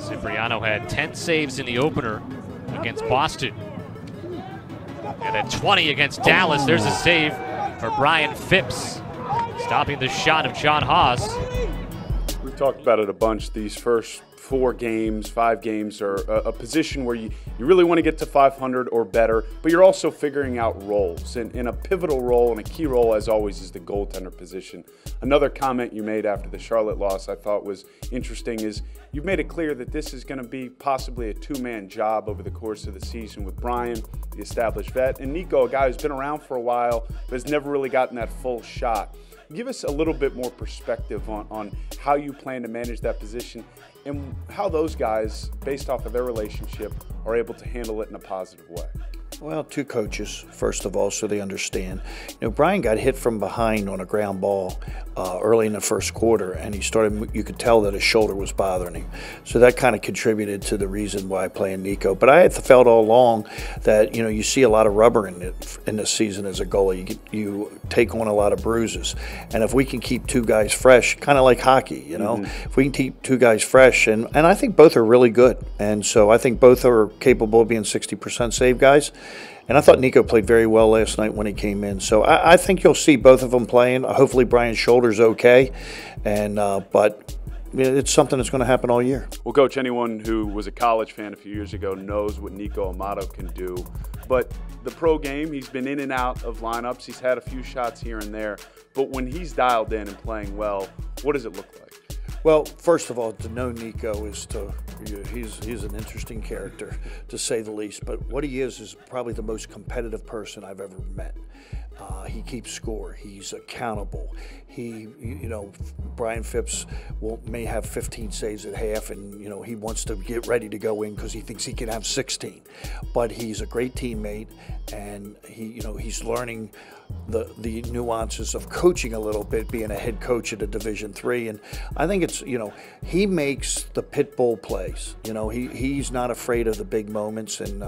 Cipriano had 10 saves in the opener against Boston. And then 20 against Dallas. There's a save for Brian Phipps, stopping the shot of John Haas. We've talked about it a bunch. These first 4 games, 5 games are a position where you really want to get to 500 or better, but you're also figuring out roles. And a pivotal role and a key role, as always, is the goaltender position. Another comment you made after the Charlotte loss I thought was interesting is you've made it clear that this is going to be possibly a 2-man job over the course of the season with Brian, the established vet, and Niko, a guy who's been around for a while but has never really gotten that full shot. Give us a little bit more perspective on how you plan to manage that position and how those guys, based off of their relationship, are able to handle it in a positive way. Well, 2 coaches, first of all, so they understand. You know, Brian got hit from behind on a ground ball early in the first quarter, and you could tell that his shoulder was bothering him. So that kind of contributed to the reason why playing Niko. But I had felt all along that, you know, you see a lot of rubber in this season as a goalie. You take on a lot of bruises. And if we can keep 2 guys fresh, kind of like hockey, you know, if we can keep 2 guys fresh, and I think both are really good. And so I think both are capable of being 60% save guys. And I thought Niko played very well last night when he came in. So I think you'll see both of them playing. Hopefully Brian's shoulder's okay. And but it's something that's going to happen all year. Well, Coach, anyone who was a college fan a few years ago knows what Niko Amato can do. But the pro game, he's been in and out of lineups. He's had a few shots here and there. But when he's dialed in and playing well, what does it look like? Well, first of all, to know Niko he's an interesting character, to say the least. But what he is probably the most competitive person I've ever met. He keeps score. He's accountable. Brian Phipps may have 15 saves at half, and he wants to get ready to go in because he thinks he can have 16. But he's a great teammate, and he's learning the nuances of coaching a little bit, being a head coach at a Division III. And I think it's he makes the pit bull plays. He's not afraid of the big moments, and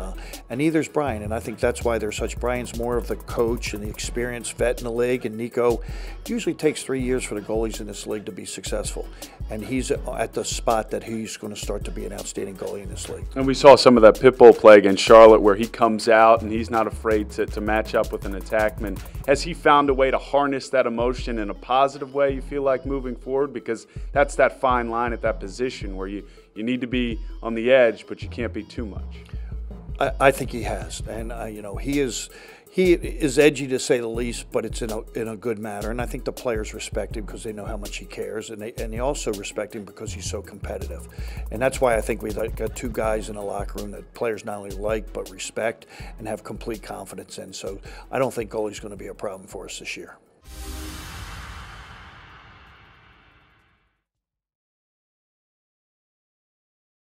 neither's Brian. And I think that's why they're such. Brian's more of the coach and the experienced vet in the league, and Niko usually takes 3 years for the goalies in this league to be successful. And he's at the spot that he's going to start to be an outstanding goalie in this league. And we saw some of that pit bull play against Charlotte where he comes out and he's not afraid to match up with an attackman. Has he found a way to harness that emotion in a positive way, you feel like, moving forward? Because that's that fine line at that position where you need to be on the edge, but you can't be too much. I think he has, and he is edgy to say the least, but it's in a good manner. And I think the players respect him because they know how much he cares, and they also respect him because he's so competitive. And that's why I think we got 2 guys in the locker room that players not only like but respect and have complete confidence in. So I don't think goalie's going to be a problem for us this year.